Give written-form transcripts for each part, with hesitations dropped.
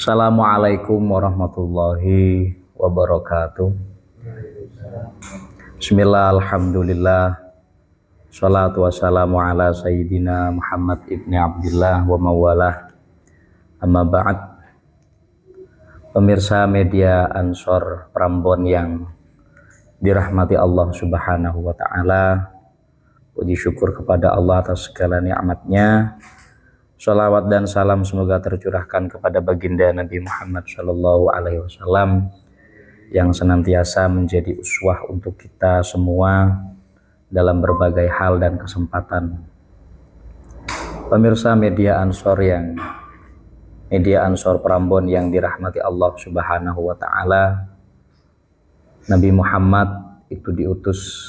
Assalamualaikum warahmatullahi wabarakatuh. Bismillah, alhamdulillah, salatu wassalamu ala sayyidina Muhammad ibni Abdillah wa mawalah. Amma ba'd. Pemirsa media Ansor Prambon yang dirahmati Allah subhanahu wa ta'ala, puji syukur kepada Allah atas segala nikmatnya. Shalawat dan salam semoga tercurahkan kepada baginda Nabi Muhammad Shallallahu Alaihi Wasallam yang senantiasa menjadi uswah untuk kita semua dalam berbagai hal dan kesempatan. Pemirsa media Ansor Prambon yang dirahmati Allah Subhanahu Wa Taala, Nabi Muhammad itu diutus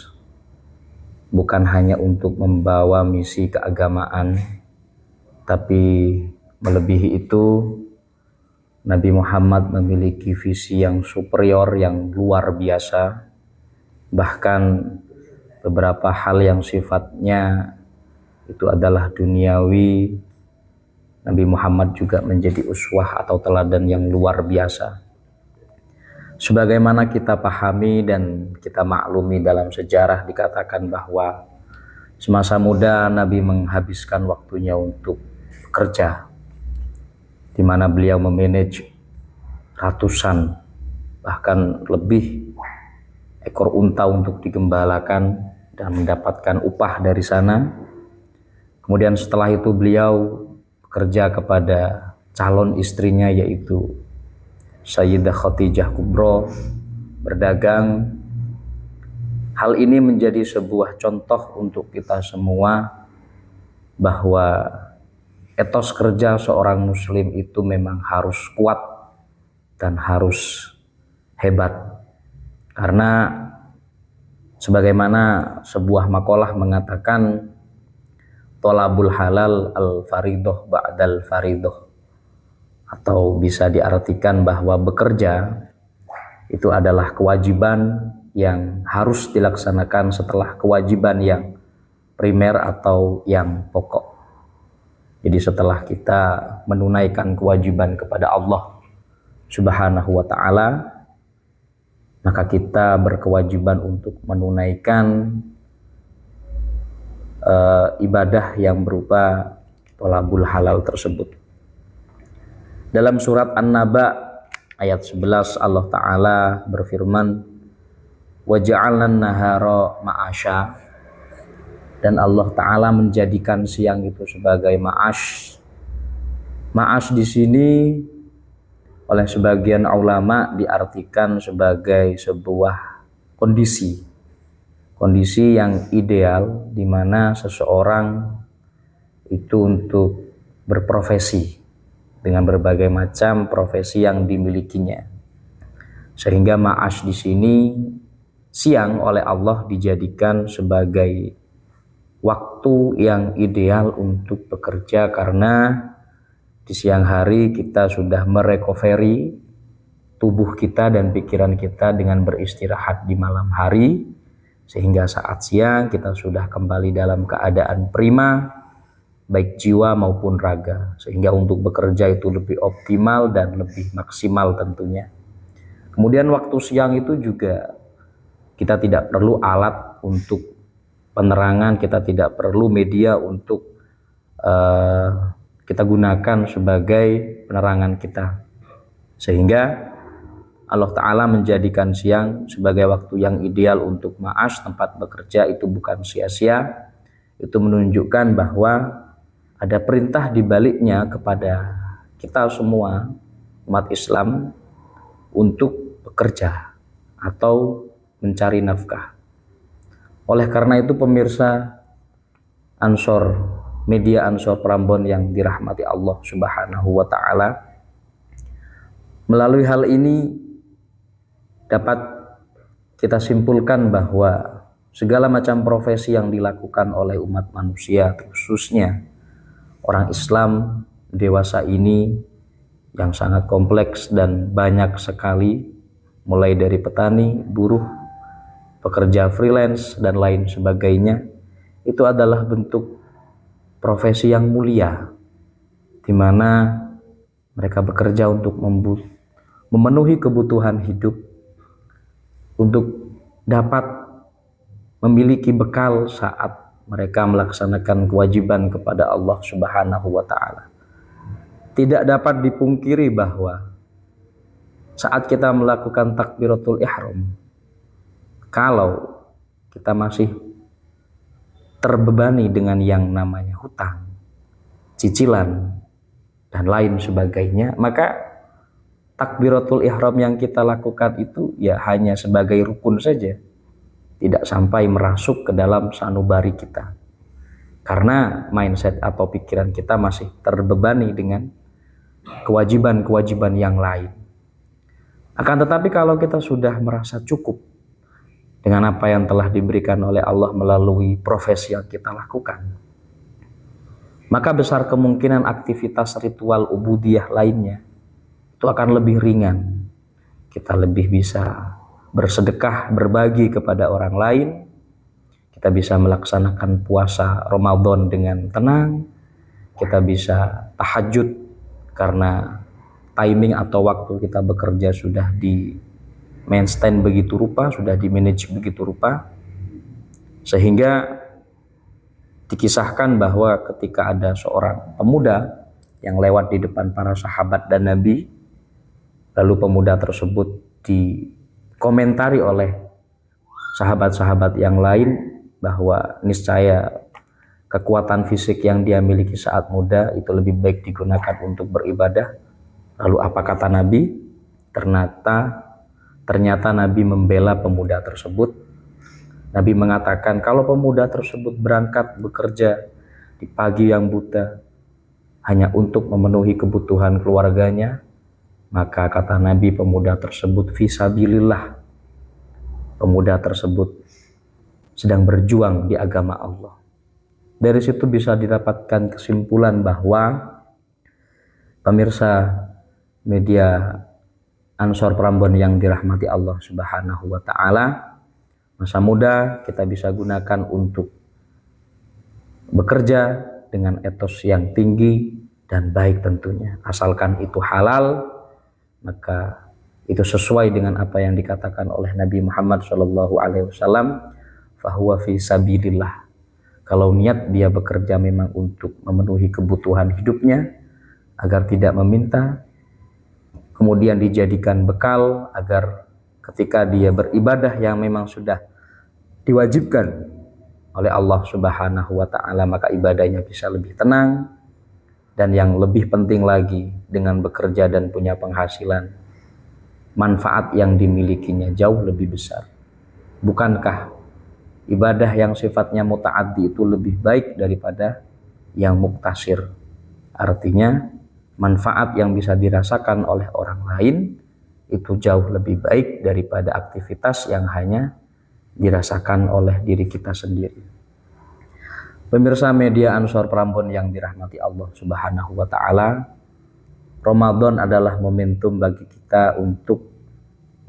bukan hanya untuk membawa misi keagamaan, tapi melebihi itu, Nabi Muhammad memiliki visi yang superior, yang luar biasa. Bahkan beberapa hal yang sifatnya itu adalah duniawi, Nabi Muhammad juga menjadi uswah atau teladan yang luar biasa. Sebagaimana kita pahami dan kita maklumi dalam sejarah, dikatakan bahwa semasa muda Nabi menghabiskan waktunya untuk bekerja, di mana beliau memanage ratusan bahkan lebih ekor unta untuk digembalakan dan mendapatkan upah dari sana. Kemudian setelah itu beliau bekerja kepada calon istrinya, yaitu Sayyidah Khadijah Kubro, berdagang. Hal ini menjadi sebuah contoh untuk kita semua bahwa etos kerja seorang muslim itu memang harus kuat dan harus hebat. Karena sebagaimana sebuah makalah mengatakan, tolabul halal al-faridoh ba'dal faridoh, atau bisa diartikan bahwa bekerja itu adalah kewajiban yang harus dilaksanakan setelah kewajiban yang primer atau yang pokok. Jadi setelah kita menunaikan kewajiban kepada Allah Subhanahu wa ta'ala, maka kita berkewajiban untuk menunaikan ibadah yang berupa tolabul halal tersebut. Dalam surat An-Naba ayat 11 Allah Ta'ala berfirman, وَجَعَلْنَا النَّهَارَ مَعَاشًا, dan Allah Ta'ala menjadikan siang itu sebagai ma'ash. Ma'ash di sini oleh sebagian ulama diartikan sebagai sebuah kondisi yang ideal, di mana seseorang itu untuk berprofesi dengan berbagai macam profesi yang dimilikinya. Sehingga ma'ash di sini, siang, oleh Allah dijadikan sebagai waktu yang ideal untuk bekerja, karena di siang hari kita sudah merecovery tubuh kita dan pikiran kita dengan beristirahat di malam hari, sehingga saat siang kita sudah kembali dalam keadaan prima, baik jiwa maupun raga, sehingga untuk bekerja itu lebih optimal dan lebih maksimal tentunya. Kemudian waktu siang itu juga kita tidak perlu alat untuk penerangan, kita tidak perlu media untuk kita gunakan sebagai penerangan kita, sehingga Allah Ta'ala menjadikan siang sebagai waktu yang ideal untuk ma'ash, tempat bekerja. Itu bukan sia-sia, itu menunjukkan bahwa ada perintah di baliknya kepada kita semua umat Islam untuk bekerja atau mencari nafkah. Oleh karena itu, pemirsa media Ansor Prambon yang dirahmati Allah Subhanahu wa ta'ala, melalui hal ini dapat kita simpulkan bahwa segala macam profesi yang dilakukan oleh umat manusia, khususnya orang Islam dewasa ini, yang sangat kompleks dan banyak sekali, mulai dari petani, buruh, pekerja freelance, dan lain sebagainya, itu adalah bentuk profesi yang mulia, di mana Mereka bekerja untuk memenuhi kebutuhan hidup, untuk dapat memiliki bekal saat mereka melaksanakan kewajiban kepada Allah Subhanahu wa Ta'ala. Tidak dapat dipungkiri bahwa saat kita melakukan takbiratul ihram, kalau kita masih terbebani dengan yang namanya hutang, cicilan, dan lain sebagainya, maka takbiratul ihram yang kita lakukan itu ya hanya sebagai rukun saja, tidak sampai merasuk ke dalam sanubari kita, karena mindset atau pikiran kita masih terbebani dengan kewajiban-kewajiban yang lain. Akan tetapi kalau kita sudah merasa cukup dengan apa yang telah diberikan oleh Allah melalui profesi yang kita lakukan, maka besar kemungkinan aktivitas ritual ubudiyah lainnya itu akan lebih ringan. Kita lebih bisa bersedekah, berbagi kepada orang lain. Kita bisa melaksanakan puasa Ramadan dengan tenang. Kita bisa tahajud karena timing atau waktu kita bekerja sudah di maintain begitu rupa, sudah di manage begitu rupa, sehingga dikisahkan bahwa ketika ada seorang pemuda yang lewat di depan para sahabat dan Nabi, lalu pemuda tersebut dikomentari oleh sahabat-sahabat yang lain bahwa niscaya kekuatan fisik yang dia miliki saat muda itu lebih baik digunakan untuk beribadah. Lalu apa kata Nabi? Ternyata Nabi membela pemuda tersebut. Nabi mengatakan kalau pemuda tersebut berangkat bekerja di pagi yang buta hanya untuk memenuhi kebutuhan keluarganya, maka kata Nabi pemuda tersebut fisabilillah. Pemuda tersebut sedang berjuang di agama Allah. Dari situ bisa didapatkan kesimpulan bahwa pemirsa media Ansor Prambon yang dirahmati Allah Subhanahu wa Ta'ala, masa muda kita bisa gunakan untuk bekerja dengan etos yang tinggi dan baik tentunya. Asalkan itu halal, maka itu sesuai dengan apa yang dikatakan oleh Nabi Muhammad SAW, fahuwa fi sabilillah. Kalau niat dia bekerja memang untuk memenuhi kebutuhan hidupnya, agar tidak meminta, kemudian dijadikan bekal agar ketika dia beribadah yang memang sudah diwajibkan oleh Allah Subhanahu wa Ta'ala, maka ibadahnya bisa lebih tenang. Dan yang lebih penting lagi, dengan bekerja dan punya penghasilan, manfaat yang dimilikinya jauh lebih besar. Bukankah ibadah yang sifatnya muta'addi itu lebih baik daripada yang muktasir? Artinya manfaat yang bisa dirasakan oleh orang lain itu jauh lebih baik daripada aktivitas yang hanya dirasakan oleh diri kita sendiri. Pemirsa media Ansor Prambon yang dirahmati Allah Subhanahu wa Ta'ala, Ramadan adalah momentum bagi kita untuk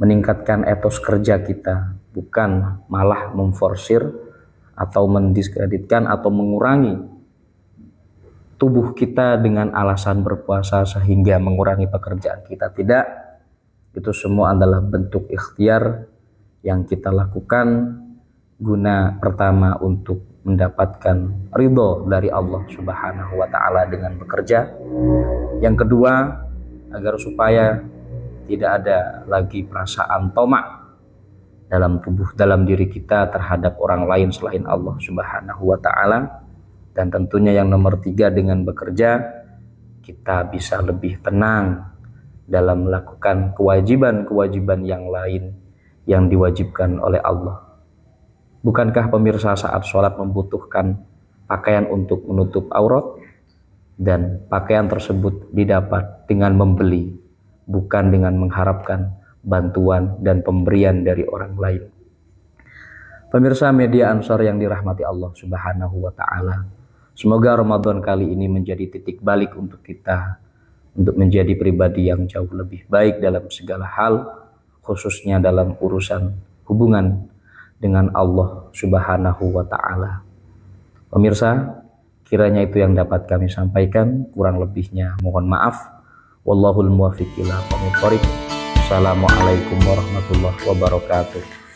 meningkatkan etos kerja kita, bukan malah memforsir atau mendiskreditkan atau mengurangi tubuh kita dengan alasan berpuasa sehingga mengurangi pekerjaan kita. Tidak, itu semua adalah bentuk ikhtiar yang kita lakukan guna pertama untuk mendapatkan ridho dari Allah Subhanahu wa Ta'ala dengan bekerja. Yang kedua, agar supaya tidak ada lagi perasaan tamak dalam diri kita terhadap orang lain selain Allah Subhanahu wa Ta'ala. Dan tentunya yang nomor 3, dengan bekerja kita bisa lebih tenang dalam melakukan kewajiban-kewajiban yang lain yang diwajibkan oleh Allah. Bukankah pemirsa saat sholat membutuhkan pakaian untuk menutup aurat, dan pakaian tersebut didapat dengan membeli, bukan dengan mengharapkan bantuan dan pemberian dari orang lain. Pemirsa media Ansor yang dirahmati Allah Subhanahu wa Ta'ala, semoga Ramadan kali ini menjadi titik balik untuk kita untuk menjadi pribadi yang jauh lebih baik dalam segala hal, khususnya dalam urusan hubungan dengan Allah Subhanahu wa Ta'ala. Pemirsa, kiranya itu yang dapat kami sampaikan, kurang lebihnya mohon maaf. Wallahul muwaffiq ila aqwamit thoriq. Assalamualaikum warahmatullahi wabarakatuh.